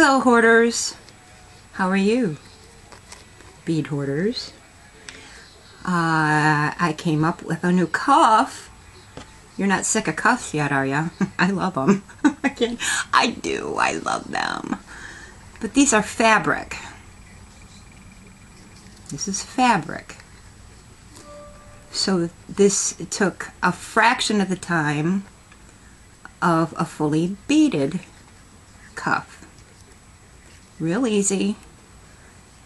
Hello hoarders, how are you? Bead hoarders. I came up with a new cuff. You're not sick of cuffs yet, are ya? I love them. I do, I love them. But these are fabric. This is fabric. So this took a fraction of the time of a fully beaded cuff. Real easy,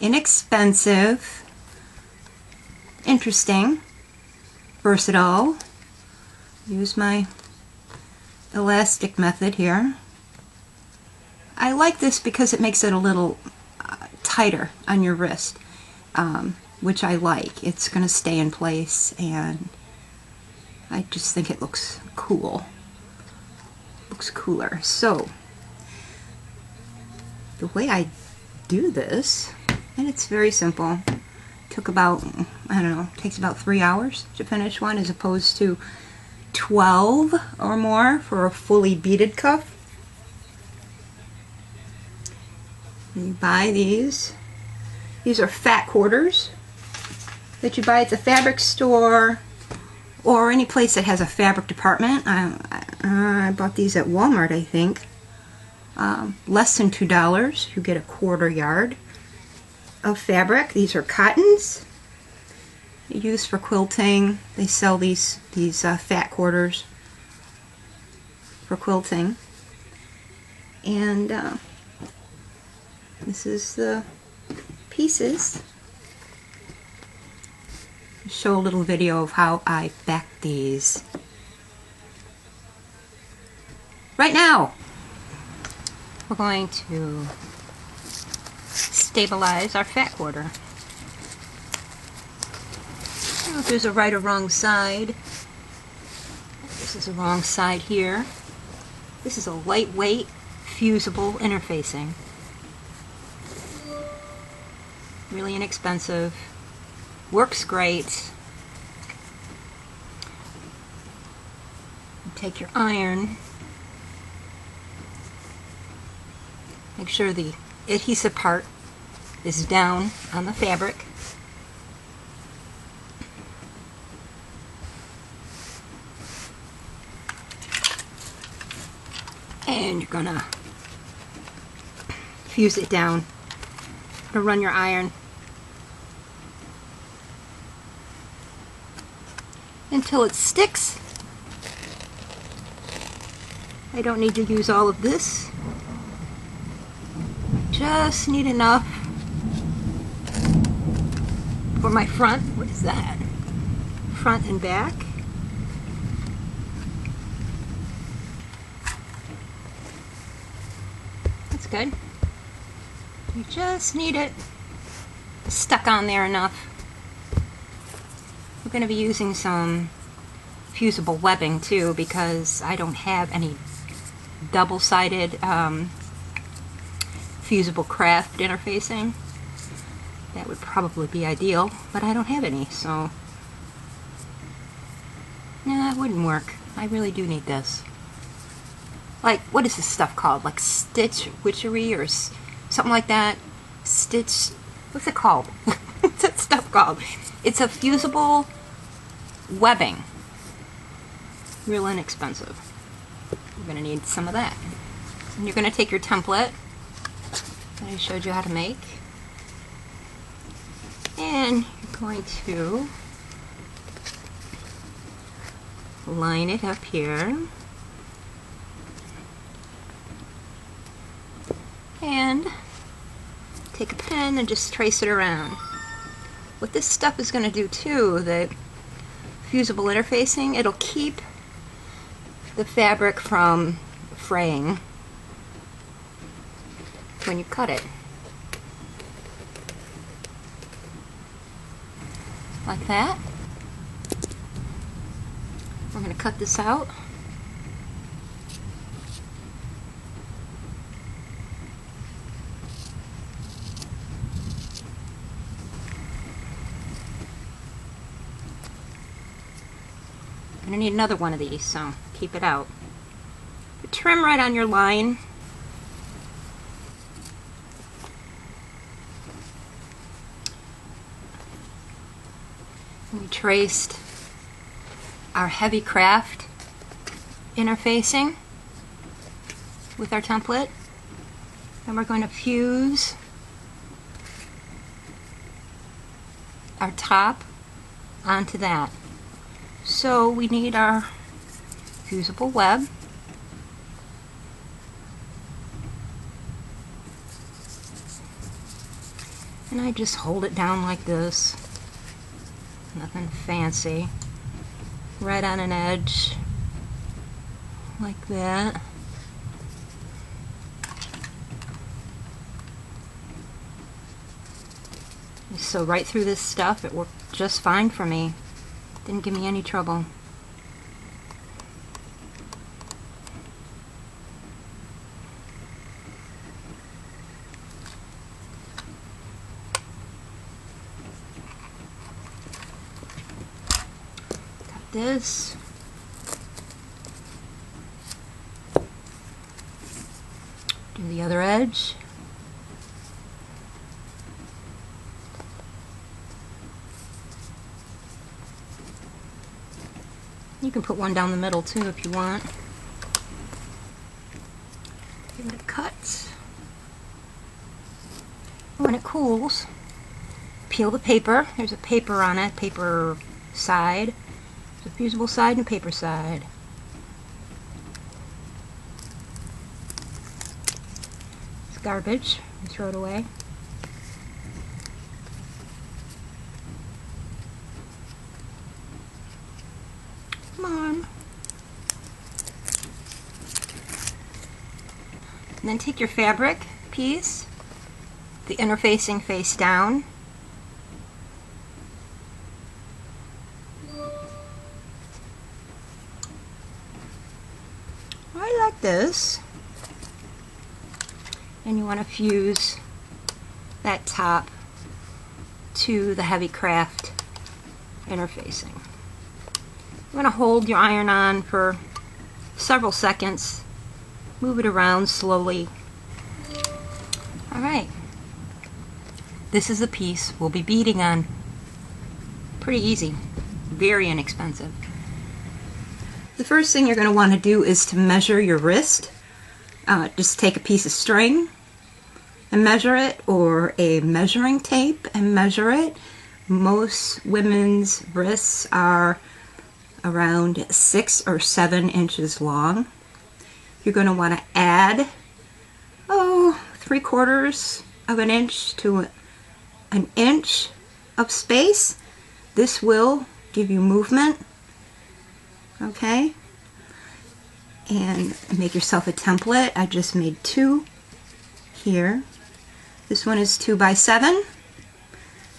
inexpensive, interesting, versatile. Use my elastic method here. I like this because it makes it a little tighter on your wrist, which I like. It's going to stay in place, and I just think it looks cool. Looks cooler. So the way I do this, and it's very simple. Took about, I don't know, takes about 3 hours to finish one, as opposed to 12 or more for a fully beaded cuff. You buy these. These are fat quarters that you buy at the fabric store or any place that has a fabric department. I bought these at Walmart, I think. Less than $2. You get a 1/4 yard of fabric. These are cottons used for quilting. They sell these fat quarters for quilting. And this is the pieces. Show a little video of how I back these. Right now, we're going to stabilize our fat quarter. I don't know if there's a right or wrong side. This is the wrong side here. This is a lightweight, fusible interfacing. Really inexpensive. Works great. You take your iron. Make sure the adhesive part is down on the fabric. And you're gonna fuse it down. You're gonna run your iron until it sticks. I don't need to use all of this. Just need enough for my front. What is that? Front and back. That's good. You just need it stuck on there enough. We're going to be using some fusible webbing too, because I don't have any double-sided fusible craft interfacing. That would probably be ideal, but I don't have any, so no, it wouldn't work. I really do need this. Like, what is this stuff called? Like stitch witchery or something like that? Stitch, what's it called? What's that stuff called? It's a fusible webbing. Real inexpensive. You're going to need some of that. And you're going to take your template that I showed you how to make, and you're going to line it up here, and take a pen and just trace it around. What this stuff is going to do too, the fusible interfacing, it'll keep the fabric from fraying when you cut it. Like that. We're going to cut this out. I'm going to need another one of these, so keep it out. Trim right on your line. traced our heavy craft interfacing with our template, and we're going to fuse our top onto that. So we need our fusible web. And I just hold it down like this. Nothing fancy. Right on an edge, like that. You sew right through this stuff. It worked just fine for me. Didn't give me any trouble. This. Do the other edge. You can put one down the middle too if you want. Give it a cut. When it cools, peel the paper. There's a paper on it, paper side. The fusible side and paper side. It's garbage. You throw it away. Come on. And then take your fabric piece, the interfacing face down. Like this, and you want to fuse that top to the heavy craft interfacing. You want to hold your iron on for several seconds, move it around slowly. Alright, this is the piece we'll be beading on. Pretty easy, very inexpensive. The first thing you're going to want to do is to measure your wrist. Just take a piece of string and measure it, or a measuring tape and measure it. Most women's wrists are around 6 or 7 inches long. You're going to want to add 3/4 of an inch to an inch of space. This will give you movement. Okay, and make yourself a template. I just made 2 here. This one is 2 by 7.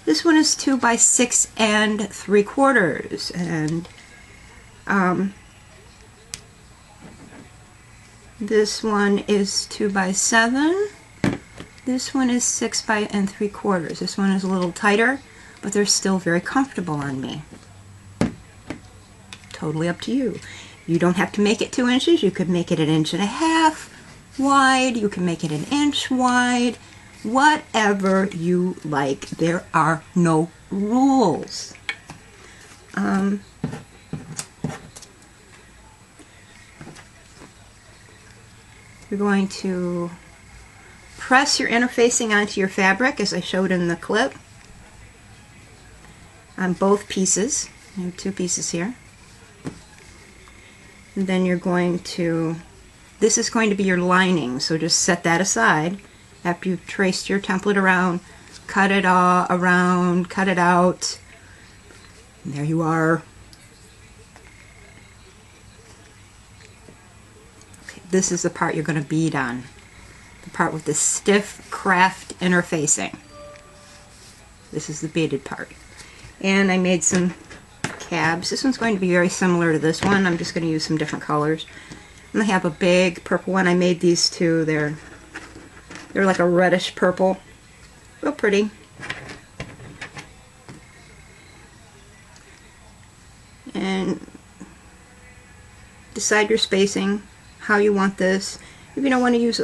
This one is 2 by 6 3/4, and this one is 2 by 7. This one is 6 by 3/4. This one is a little tighter, but they're still very comfortable on me. Totally up to you. You don't have to make it 2 inches. You could make it 1.5 inches wide. You can make it 1 inch wide. Whatever you like. There are no rules. You're going to press your interfacing onto your fabric, as I showed in the clip, on both pieces. I have 2 pieces here. And then you're going to, this is going to be your lining, so just set that aside. After you've traced your template around, cut it all around, cut it out, and there you are. Okay, this is the part you're going to bead on, the part with the stiff craft interfacing. This is the beaded part. And I made some cabs. This one's going to be very similar to this one. I'm just going to use some different colors. And I have a big purple one. I made these 2. They're like a reddish purple. Real pretty. And decide your spacing, how you want this. If you don't want to use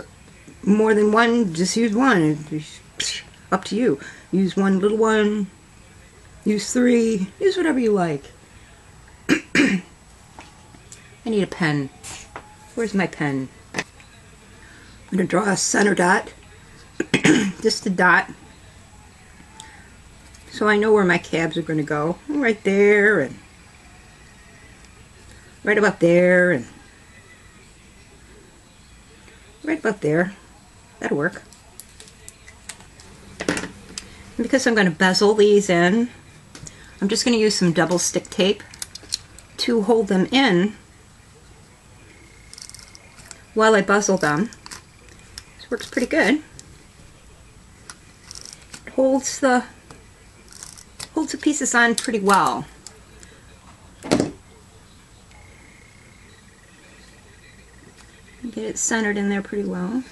more than one, just use one. It's up to you. Use one little one, use 3, use whatever you like. I need a pen. Where's my pen? I'm going to draw a center dot, just a dot, so I know where my cabs are going to go. Right there, and right about there, and right about there. That'll work. And because I'm going to bezel these in, I'm just going to use some double stick tape to hold them in while I bezel them. This works pretty good. It holds the pieces on pretty well. Get it centered in there pretty well.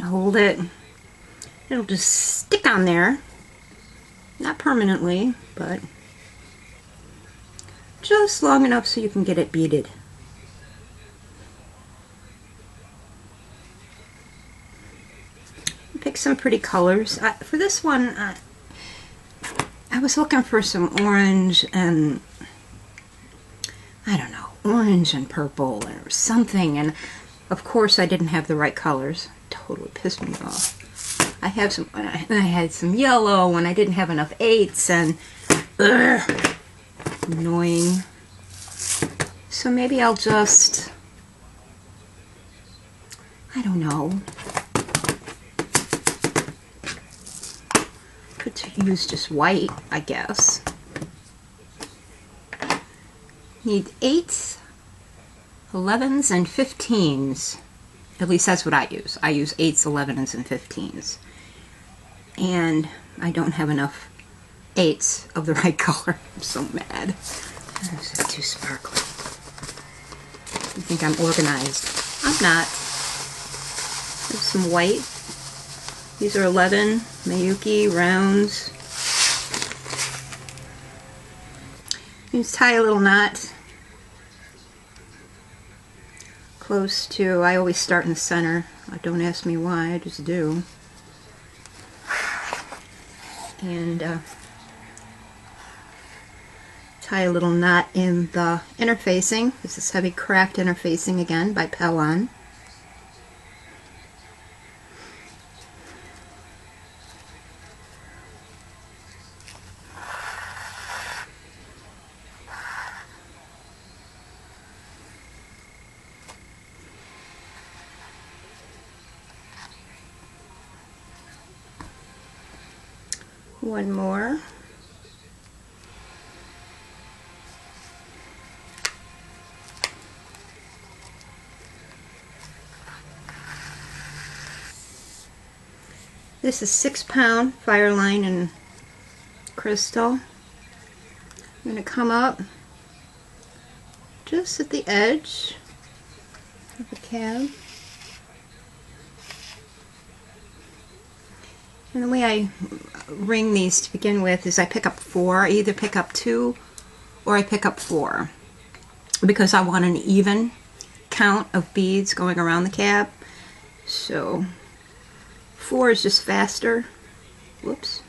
Hold it. It'll just stick on there. Not permanently, but just long enough so you can get it beaded. Pick some pretty colors. For this one, I was looking for some orange and, I don't know, orange and purple or something, and of course I didn't have the right colors. Totally pissed me off. I had some yellow and I didn't have enough 8s, and annoying. So maybe I'll just, I don't know, could use just white, I guess. Need 8s, 11s, and 15s. At least that's what I use. I use 8s, 11s, and 15s. And I don't have enough 8s of the right color. I'm so mad. This is too sparkly. You think I'm organized. I'm not. There's some white. These are 11 Miyuki rounds. You just tie a little knot close to, I always start in the center. Don't ask me why, I just do. And tie a little knot in the interfacing. This is Heavy Craft Interfacing again by Fireline. One more. This is 6-pound Fireline and crystal. I'm going to come up just at the edge of the cab. And the way I ring these to begin with is I pick up 4. I either pick up 2 or I pick up 4 because I want an even count of beads going around the cab. So 4 is just faster. Whoops.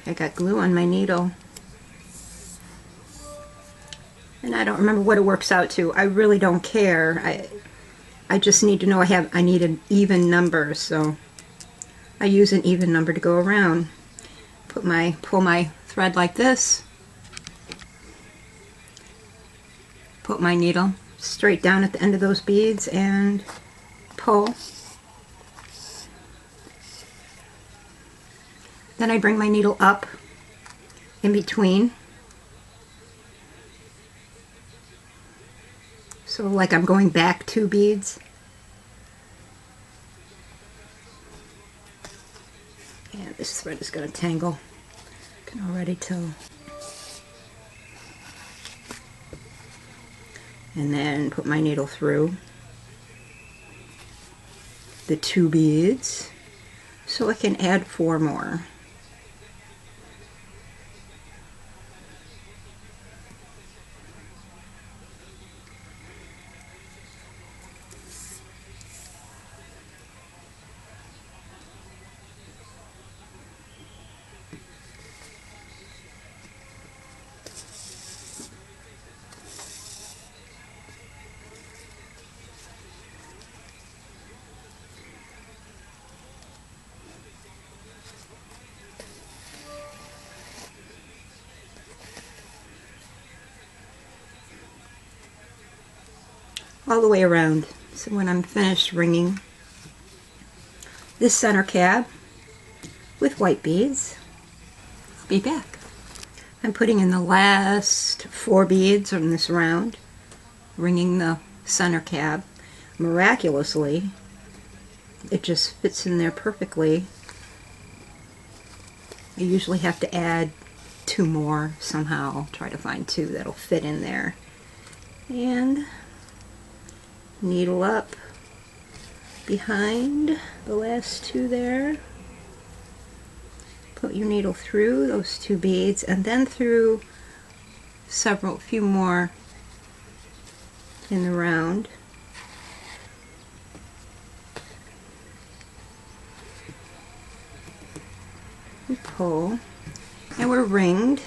I got glue on my needle. And I don't remember what it works out to. I really don't care. I just need to know I need an even number, so I use an even number to go around. Pull my thread like this. Put my needle straight down at the end of those beads and pull. Then I bring my needle up in between. So like I'm going back 2 beads. And this thread is going to tangle. I can already tell. And then put my needle through. the 2 beads so I can add 4 more. All the way around. So when I'm finished ringing this center cab with white beads, I'll be back. I'm putting in the last 4 beads on this round, ringing the center cab. Miraculously, it just fits in there perfectly. I usually have to add 2 more somehow, try to find 2 that'll fit in there. And needle up behind the last 2 there. Put your needle through those 2 beads and then through few more in the round. We pull and we're ringed,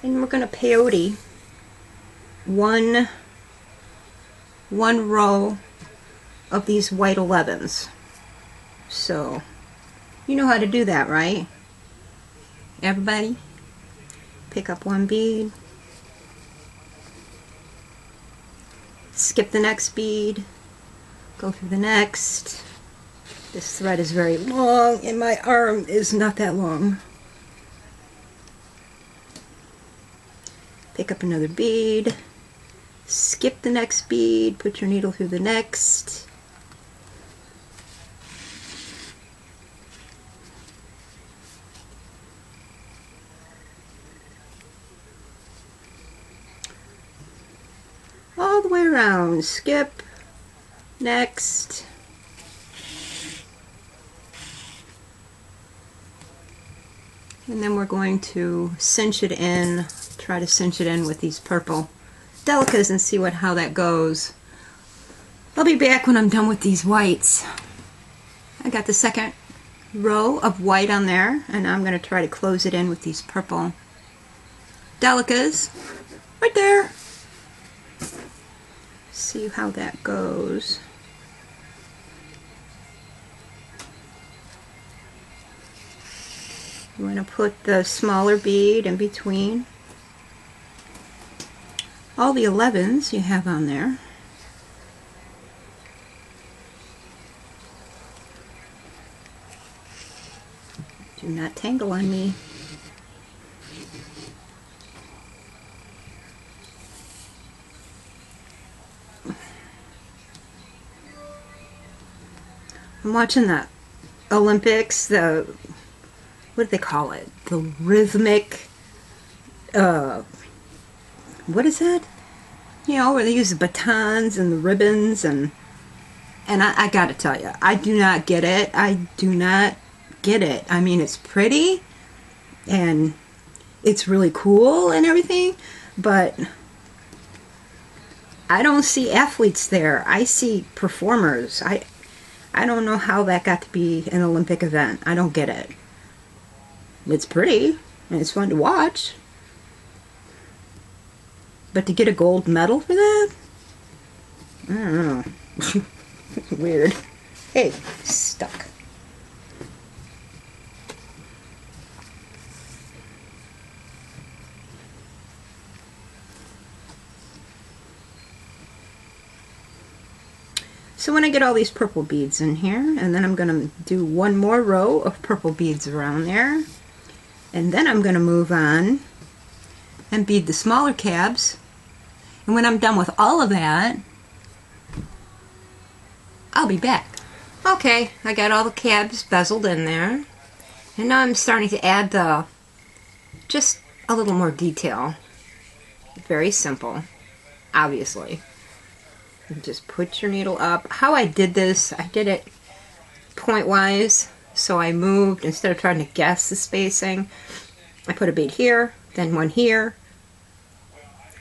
and we're going to peyote one row of these white 11s. So you know how to do that, right? Everybody pick up 1 bead, skip the next bead, go through the next. This thread is very long and my arm is not that long. Pick up another bead, skip the next bead, put your needle through the next. All the way around, skip, next. And then we're going to cinch it in, try to cinch it in with these purple delicas and see how that goes. I'll be back when I'm done with these whites. I got the second row of white on there, and now I'm going to try to close it in with these purple delicas right there. See how that goes. I'm going to put the smaller bead in between all the 11s you have on there. Do not tangle on me. I'm watching the Olympics, what do they call it? The rhythmic, what is that? You know, where they use the batons and the ribbons, and I gotta tell you, I do not get it. I do not get it. I mean, it's pretty, and it's really cool and everything, but I don't see athletes there. I see performers. I don't know how that got to be an Olympic event. I don't get it. It's pretty, and it's fun to watch. But to get a gold medal for that? I don't know. Weird. Hey, stuck. So when I get all these purple beads in here, and then I'm going to do 1 more row of purple beads around there, and then I'm going to move on and bead the smaller cabs. And when I'm done with all of that, I'll be back. Okay, I got all the cabs bezeled in there, and now I'm starting to add just a little more detail. Very simple, obviously. And just put your needle up. How I did this, I did it point-wise, so I moved, instead of trying to guess the spacing, I put a bead here, then one here,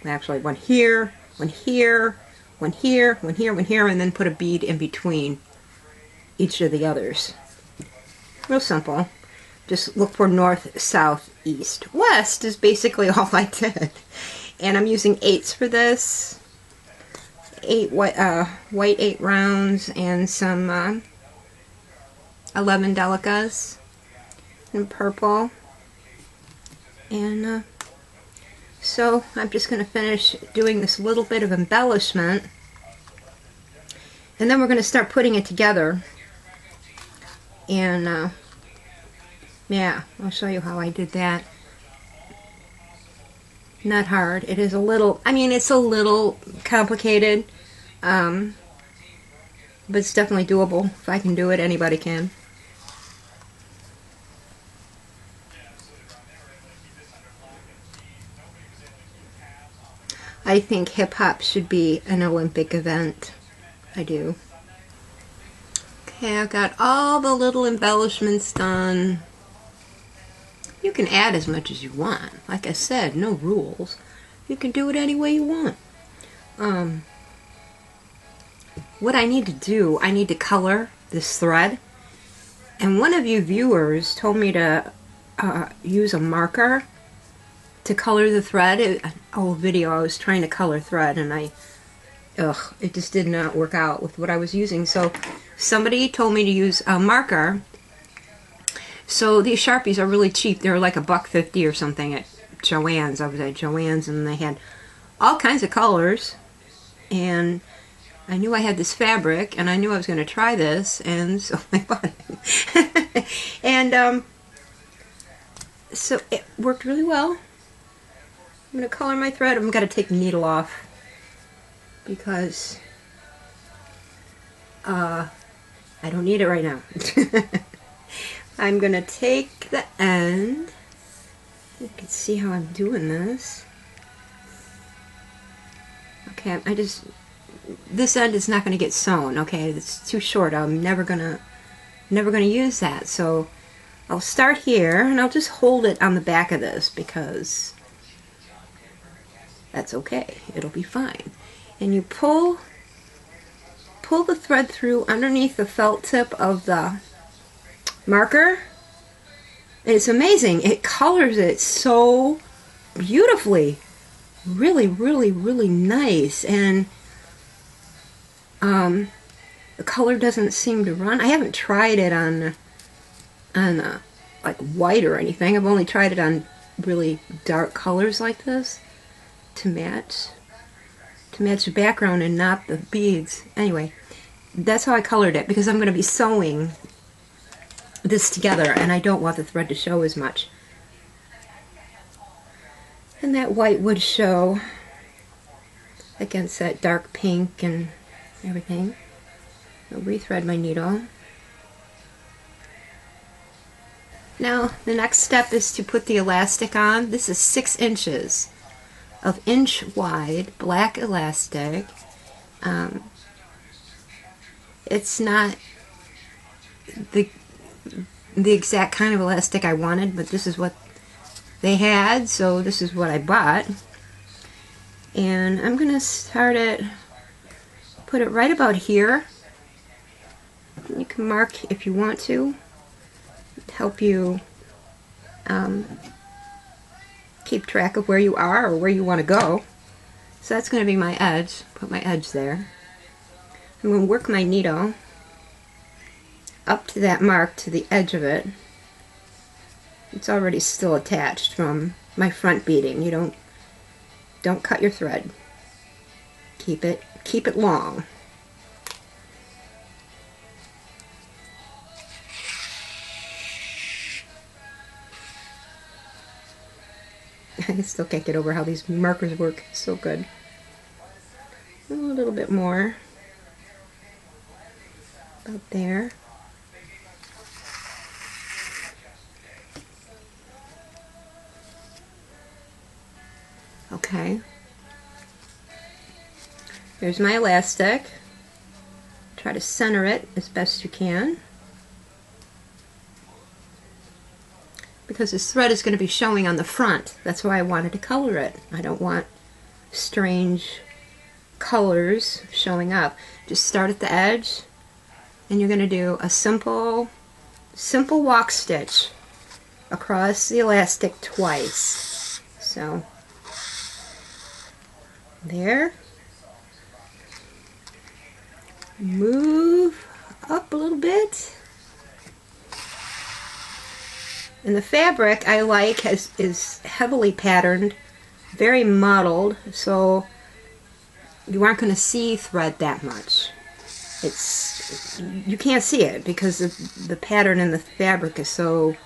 actually one here, one here, one here, one here, one here, and then put a bead in between each of the others. Real simple. Just look for north, south, east. West is basically all I did. And I'm using 8s for this. 8 white 8 rounds and some 11 delicas in purple. And so I'm just going to finish doing this little bit of embellishment. And then we're going to start putting it together. And yeah, I'll show you how I did that. Not hard. It is a little, I mean, it's a little complicated, but it's definitely doable. If I can do it, anybody can. I think hip-hop should be an Olympic event. I do. Okay, I've got all the little embellishments done. You can add as much as you want. Like I said, no rules. You can do it any way you want. What I need to do, I need to color this thread. And one of you viewers told me to use a marker to color the thread. An old video, I was trying to color thread and it just did not work out with what I was using. So somebody told me to use a marker. So these Sharpies are really cheap. They're like $1.50 or something at Joann's. I was at Joann's and they had all kinds of colors. And I knew I had this fabric and I knew I was going to try this, and so I bought it. And so it worked really well. I'm going to color my thread. I'm going to take the needle off because I don't need it right now. I'm going to take the end. You can see how I'm doing this. Okay, this end is not going to get sewn. Okay, it's too short. I'm never gonna use that. So I'll start here and I'll just hold it on the back of this because that's okay. It'll be fine. And you pull the thread through underneath the felt tip of the marker. And it's amazing. It colors it so beautifully. Really, really, really nice. And the color doesn't seem to run. I haven't tried it on like white or anything. I've only tried it on really dark colors like this to match the background and not the beads. Anyway, that's how I colored it because I'm going to be sewing this together and I don't want the thread to show as much. And that white would show against that dark pink and everything. I'll rethread my needle. Now the next step is to put the elastic on. This is 6 inches of inch wide black elastic. It's not the exact kind of elastic I wanted, but this is what they had, so this is what I bought. And I'm gonna start it, put it right about here. You can mark if you want to help you keep track of where you are or where you want to go. So that's going to be my edge. Put my edge there. I'm going to work my needle up to that mark, to the edge of it. It's already still attached from my front beading. You don't cut your thread. Keep it long. I still can't get over how these markers work so good. A little bit more. About there. Okay. Here's my elastic. Try to center it as best you can. because this thread is going to be showing on the front. That's why I wanted to color it. I don't want strange colors showing up. Just start at the edge, and you're going to do a simple walk stitch across the elastic twice. So there. Move up a little bit. And the fabric I like is heavily patterned, very mottled, so you aren't going to see thread that much. You can't see it because the pattern in the fabric is so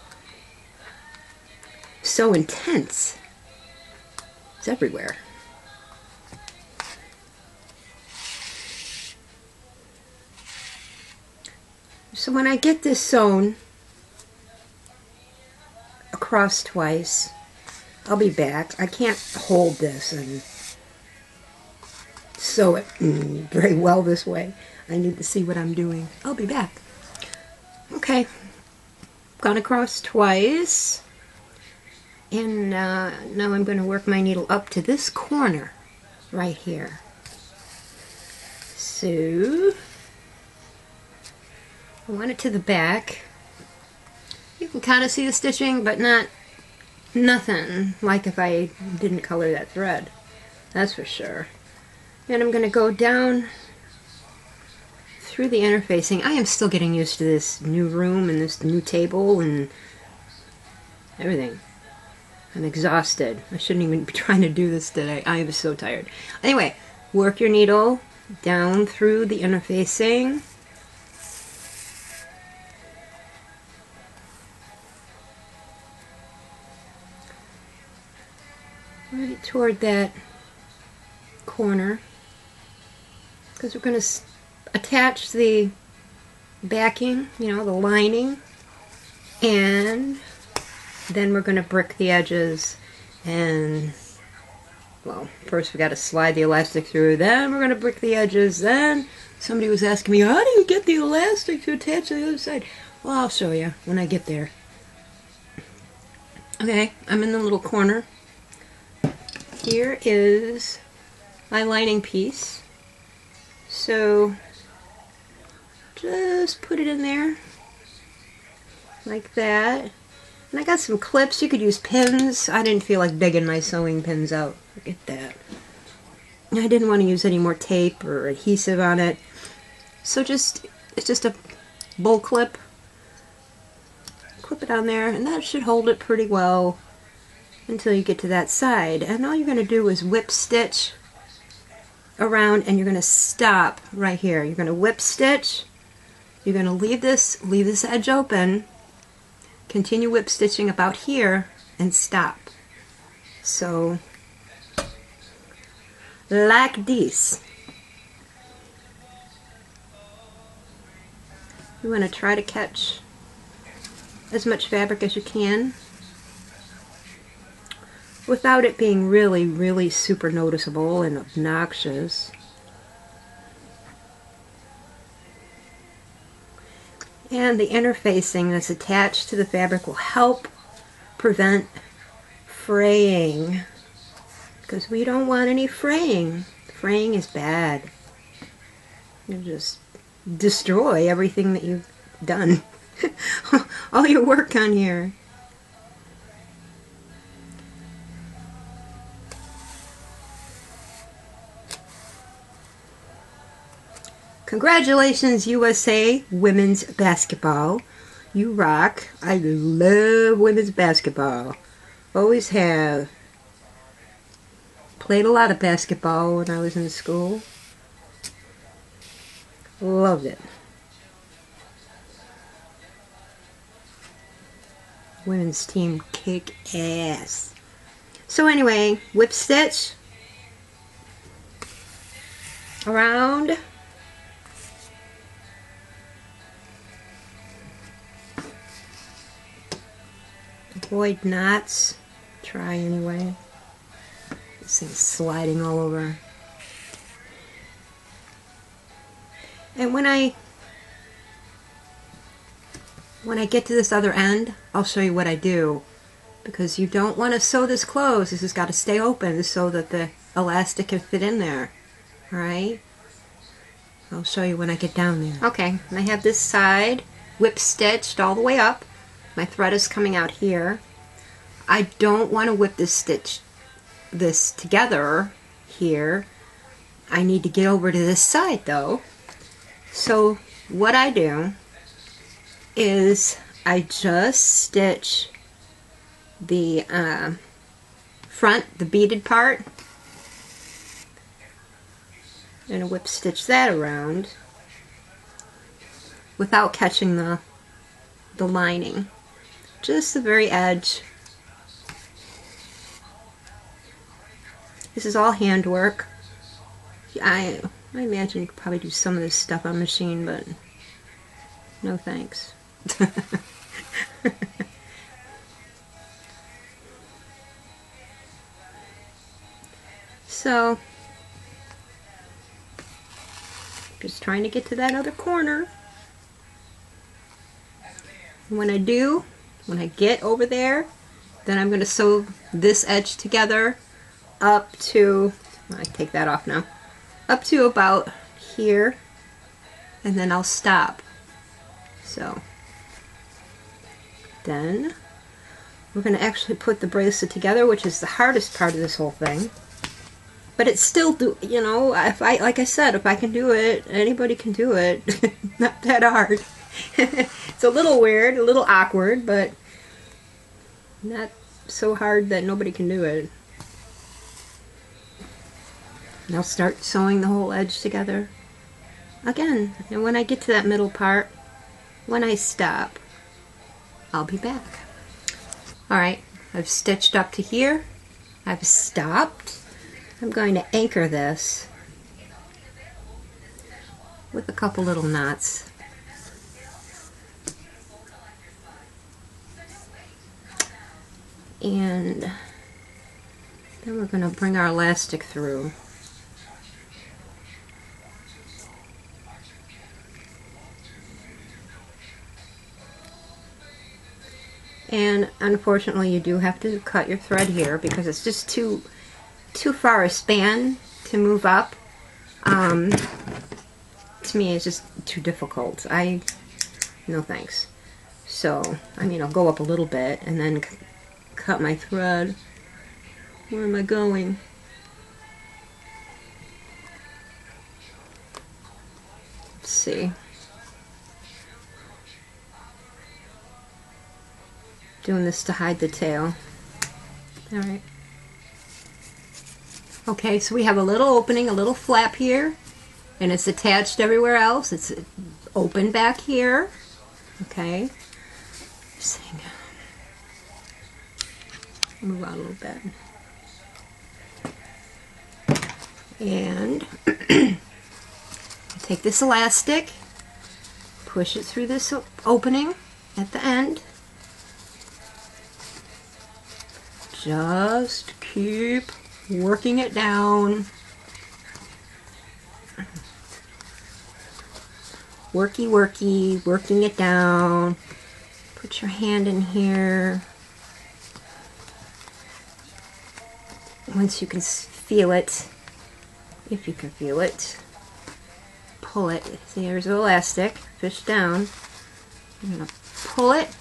intense. It's everywhere. So when I get this sewn across twice, I'll be back. I can't hold this and sew it very well this way. I need to see what I'm doing. I'll be back. Okay, gone across twice, and now I'm going to work my needle up to this corner right here. So I want it to the back. You can kind of see the stitching, but nothing like if I didn't color that thread. That's for sure. And I'm going to go down through the interfacing. I am still getting used to this new room and this new table and everything. I'm exhausted. I shouldn't even be trying to do this today. I am so tired. Anyway, work your needle down through the interfacing. Right toward that corner, because we're going to attach the backing, you know, the lining, and then we're going to brick the edges. And well, first we got to slide the elastic through, then we're going to brick the edges. Then somebody was asking me, how do you get the elastic to attach to the other side? Well, I'll show you when I get there. Okay, I'm in the little corner. Here is my lining piece, so just put it in there like that. And I got some clips. You could use pins. I didn't feel like digging my sewing pins out. Forget that. I didn't want to use any more tape or adhesive on it, so it's just a bull clip. Clip it on there, and that should hold it pretty well until you get to that side. And all you're going to do is whip stitch around, and you're going to stop right here. You're going to whip stitch. You're going to leave this edge open, continue whip stitching about here, and stop. So like this. You want to try to catch as much fabric as you can without it being really, really super noticeable and obnoxious. And the interfacing that's attached to the fabric will help prevent fraying, because we don't want any fraying. Fraying is bad. You just destroy everything that you've done. All your work on here. Congratulations, USA Women's Basketball. You rock. I love women's basketball. Always have. Played a lot of basketball when I was in school. Loved it. Women's team kick ass. So anyway, whip stitch around. Avoid knots. Try anyway. This thing's sliding all over. And when I get to this other end, I'll show you what I do. because you don't want to sew this closed. This has got to stay open so that the elastic can fit in there. Alright? I'll show you when I get down there. Okay, and I have this side whip stitched all the way up. My thread is coming out here. I don't want to whip this together here. I need to get over to this side though. So what I do is I just stitch the front, the beaded part, and I whip stitch that around without catching the lining. Just the very edge. This is all handwork. I imagine you could probably do some of this stuff on machine, but no thanks. So, just trying to get to that other corner. When I do, when I get over there, then I'm going to sew this edge together up to, I take that off now, up to about here, and then I'll stop. So then we're going to actually put the bracelet together, which is the hardest part of this whole thing. But it's still, you know, like I said, if I can do it, anybody can do it. Not that hard. It's a little weird, a little awkward, but not so hard that nobody can do it. And I'll start sewing the whole edge together again. And when I get to that middle part, when I stop, I'll be back. Alright, I've stitched up to here. I've stopped. I'm going to anchor this with a couple little knots. And then we're going to bring our elastic through. And unfortunately you do have to cut your thread here because it's just too far a span to move up. To me it's just too difficult. No thanks. So, I mean, I'll go up a little bit and then cut my thread. Where am I going? Let's see. Doing this to hide the tail. Alright. Okay, so we have a little opening, a little flap here, and it's attached everywhere else. It's open back here. Okay. Just hang on. Move out a little bit. And take this elastic, push it through this opening at the end. Just keep working it down. Worky, working it down. Put your hand in here. Once you can feel it, if you can feel it, pull it. See, here's the elastic. Fish down. I'm going to pull it,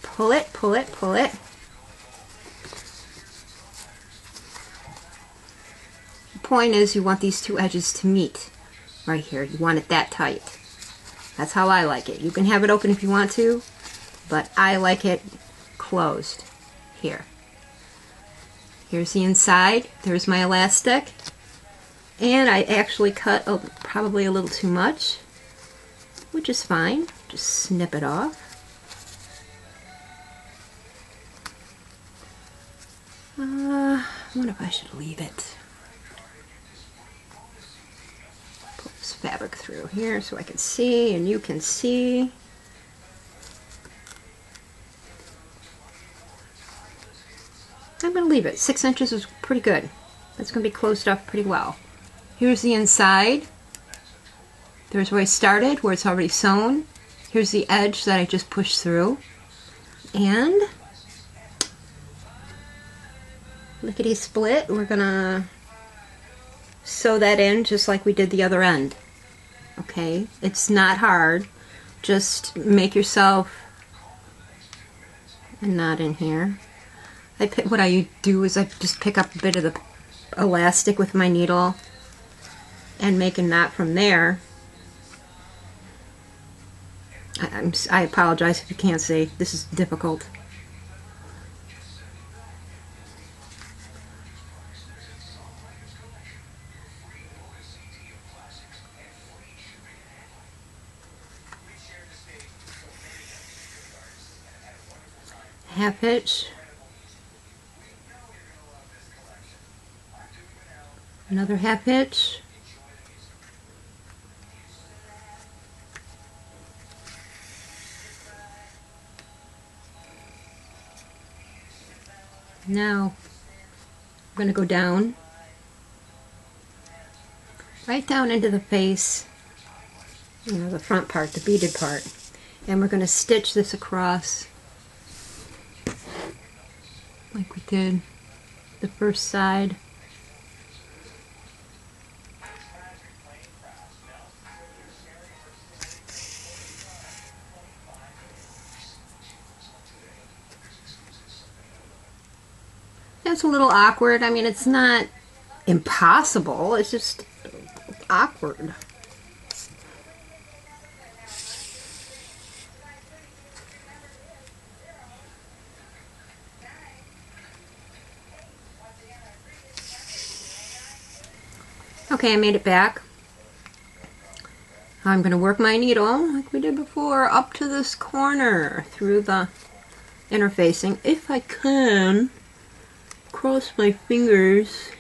pull it, pull it, pull it. Point is you want these two edges to meet right here. You want it that tight. That's how I like it. You can have it open if you want to, but I like it closed here. Here's the inside. There's my elastic. And I actually cut probably a little too much, which is fine. Just snip it off. I wonder if I should leave it. Fabric through here so I can see and you can see. I'm going to leave it. 6 inches is pretty good. That's going to be closed off pretty well. Here's the inside. There's where I started, where it's already sewn. Here's the edge that I just pushed through. And lickety split. We're gonna sew that in just like we did the other end. Okay, it's not hard. Just make yourself a knot in here. What I do is I just pick up a bit of the elastic with my needle and make a knot from there. I apologize if you can't see. This is difficult. Half hitch. Another half hitch. Now I'm going to go down, right down into the face, the front part, the beaded part, and we're going to stitch this across like we did the first side. It's a little awkward. I mean, it's not impossible, it's just awkward. Okay, I made it back. I'm going to work my needle like we did before up to this corner through the interfacing. If I can, cross my fingers.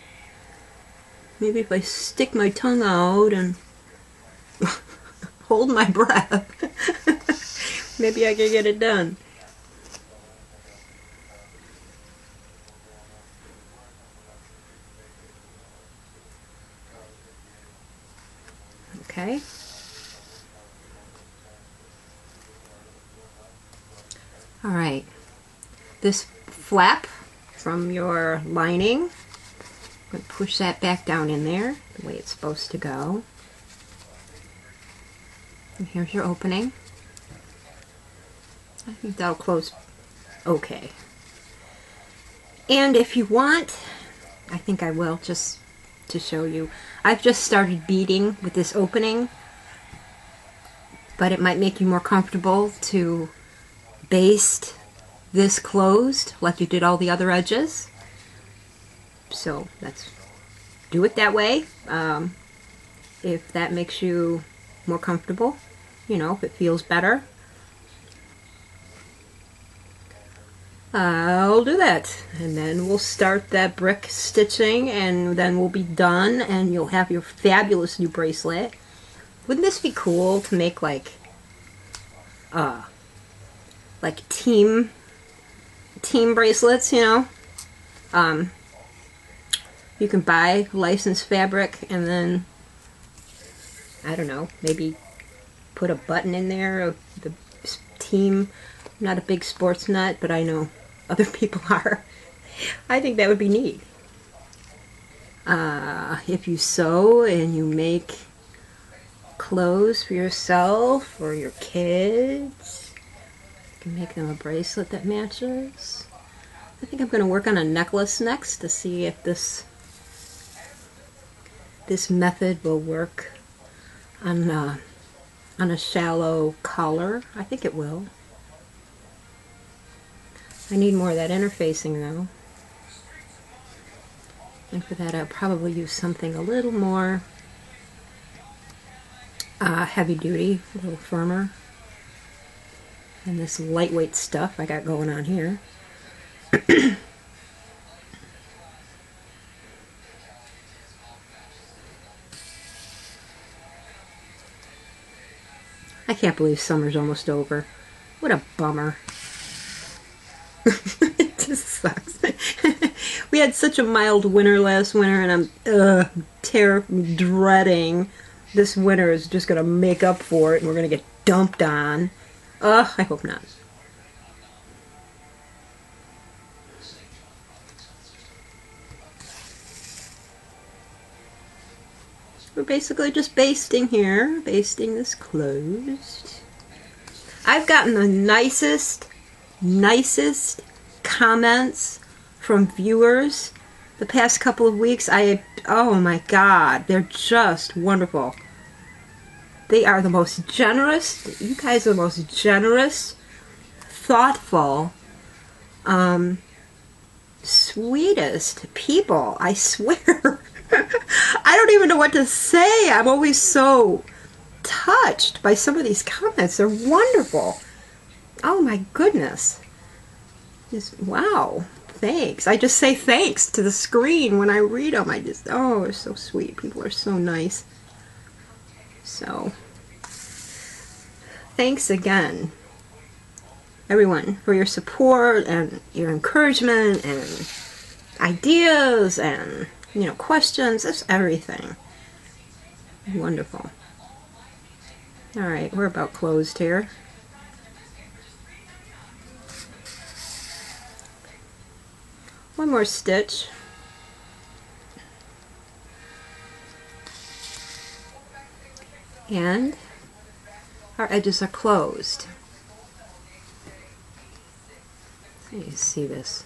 Maybe if I stick my tongue out and hold my breath, maybe I can get it done. Okay. All right. This flap from your lining, I'm going to push that back down in there the way it's supposed to go. And here's your opening. I think that'll close okay. And if you want, I think I will, just to show you, I've just started beading with this opening, but it might make you more comfortable to baste this closed like you did all the other edges. So let's do it that way. If that makes you more comfortable, if it feels better, I'll do that. And then we'll start that brick stitching, and then we'll be done, and you'll have your fabulous new bracelet. Wouldn't this be cool to make like team bracelets, You can buy licensed fabric and then, I don't know, maybe put a button in there of the team. I'm not a big sports nut, but I know other people are. I think that would be neat. If you sew and you make clothes for yourself or your kids, you can make them a bracelet that matches. I think I'm going to work on a necklace next to see if this method will work on a shallow collar. I think it will. I need more of that interfacing though. And for that I'll probably use something a little more heavy duty, a little firmer than this lightweight stuff I got going on here. I can't believe summer's almost over. What a bummer. It just sucks. We had such a mild winter last winter, and I'm dreading this winter is just going to make up for it, and we're going to get dumped on. I hope not. we're basically just basting here, basting this closed. I've gotten the nicest comments from viewers the past couple of weeks. Oh my God, they're just wonderful. They are the most generous, you guys are the most generous, thoughtful, sweetest people, I swear. I don't even know what to say. I'm always so touched by some of these comments. They're wonderful. Oh my goodness. Wow. Thanks. I just say thanks to the screen when I read them. Oh, it's so sweet. People are so nice. So, thanks again, everyone, for your support and your encouragement and ideas and, you know, questions. That's everything. Wonderful. All right, we're about closed here. One more stitch. And our edges are closed. You see this?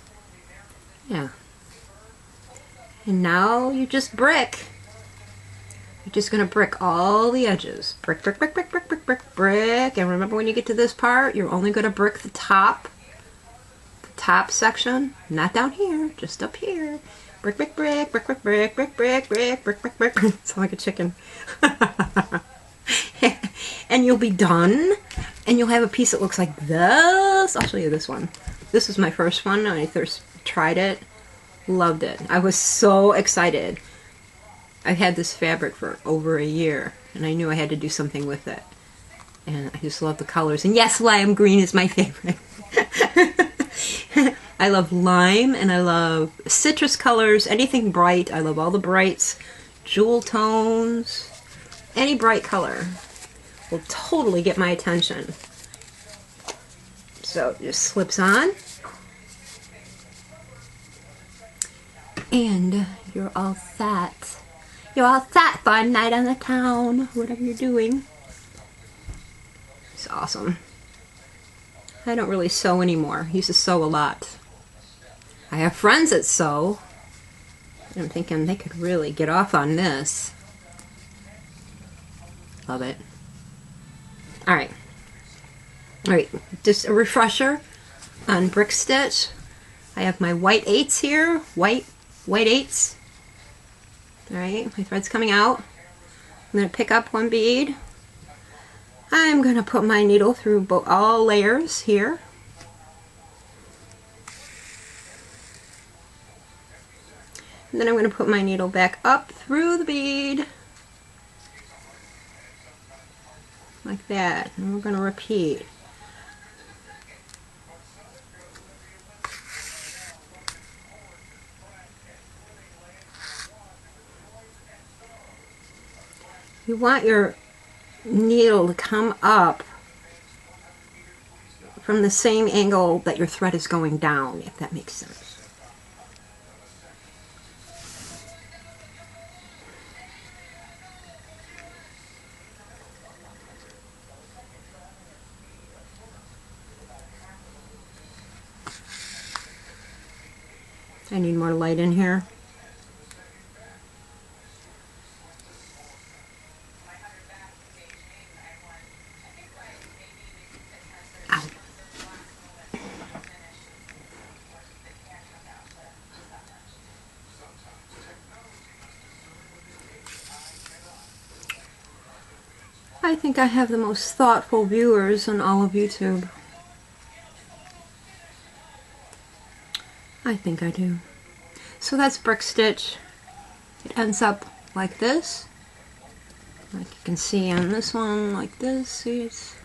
Yeah. And now you just brick. You're just going to brick all the edges. Brick, brick, brick, brick, brick, brick, brick, brick. And remember, when you get to this part, you're only going to brick the top section. Not down here, just up here. Brick, brick, brick, brick, brick, brick, brick, brick, brick, brick, brick, brick. Sound like a chicken. And you'll be done. And you'll have a piece that looks like this. I'll show you this one. This is my first one. When I first tried it. Loved it. I was so excited. I've had this fabric for over a year, and I knew I had to do something with it. And I just love the colors. And yes, lime green is my favorite. I love lime, and I love citrus colors, anything bright. I love all the brights, jewel tones, any bright color will totally get my attention. So it just slips on. And you're all set. You're all set for a night on the town, whatever you're doing. It's awesome. I don't really sew anymore. I used to sew a lot. I have friends that sew. I'm thinking they could really get off on this. Love it. Alright. Alright, just a refresher on brick stitch. I have my white 8s here. White 8s. Alright, my thread's coming out. I'm going to pick up one bead. I'm going to put my needle through all layers here. And then I'm going to put my needle back up through the bead. Like that. And we're going to repeat. You want your needle to come up from the same angle that your thread is going down, if that makes sense. I need more light in here. I think I have the most thoughtful viewers on all of YouTube. I think I do. So that's brick stitch. It ends up like this. Like you can see on this one, like this. See, it's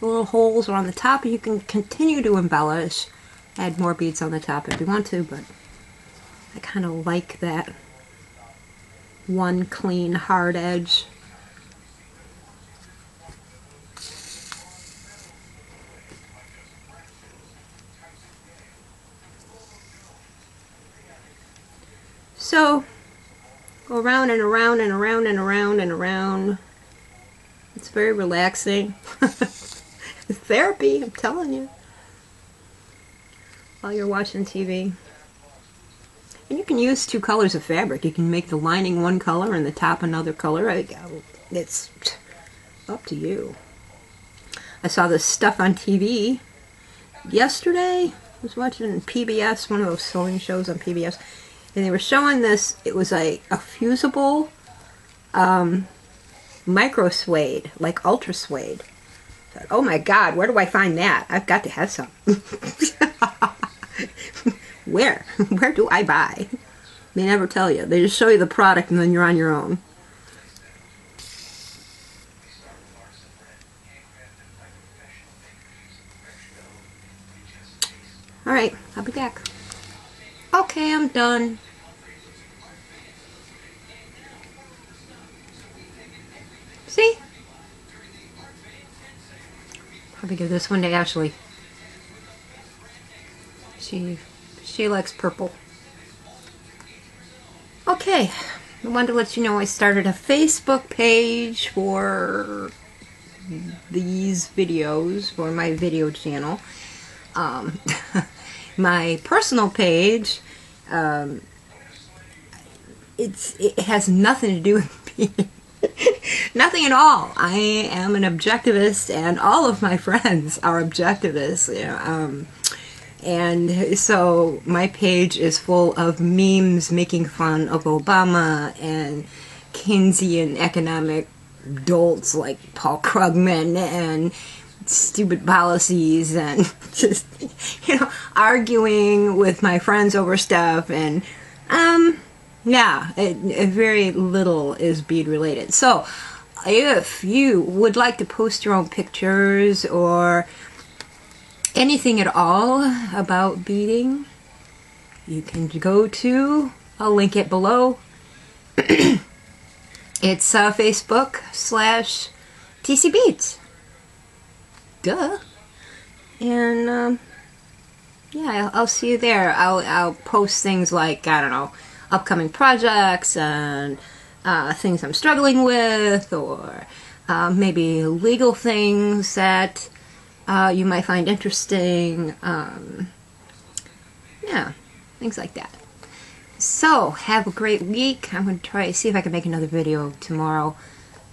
the little holes are on the top, and you can continue to embellish. Add more beads on the top if you want to, but I kind of like that one clean hard edge. So Go around and around and around and around and around. It's very relaxing. Therapy, I'm telling you. While you're watching TV. And you can use 2 colors of fabric. You can make the lining one color and the top another color. It's up to you. I saw this stuff on TV yesterday. I was watching PBS, one of those sewing shows on PBS, and they were showing this. It was a fusible micro suede, like ultra suede. I thought, oh my God, where do I find that? I've got to have some. Where do I buy? They never tell you. They just show you the product and then you're on your own. Alright, I'll be back. Okay, I'm done. See? Probably give this one to Ashley. She likes purple. Okay, I wanted to let you know I started a Facebook page for these videos, for my video channel. My personal page, it has nothing to do with me. Nothing at all. I am an objectivist, and all of my friends are objectivists. You know, and so my page is full of memes making fun of Obama and Keynesian economic dolts like Paul Krugman and stupid policies, and just, you know, arguing with my friends over stuff, and yeah, very little is bead related. So if you would like to post your own pictures or anything at all about beading, you can go to, I'll link it below. It's Facebook/TCBeads. Duh. And yeah, I'll see you there. I'll post things like, I don't know, upcoming projects and things I'm struggling with, or maybe legal things that you might find interesting. Yeah, things like that. So, have a great week. I'm going to try to see if I can make another video tomorrow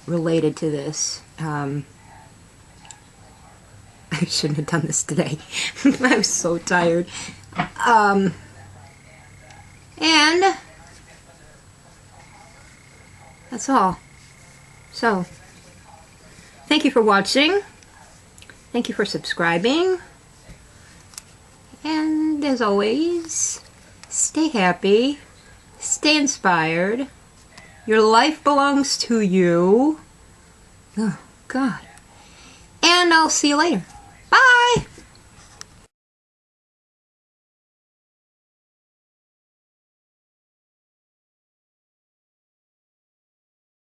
related to this. I shouldn't have done this today. I was so tired. And that's all. So, thank you for watching. Thank you for subscribing. And as always, stay happy. Stay inspired. Your life belongs to you. Oh, God. And I'll see you later.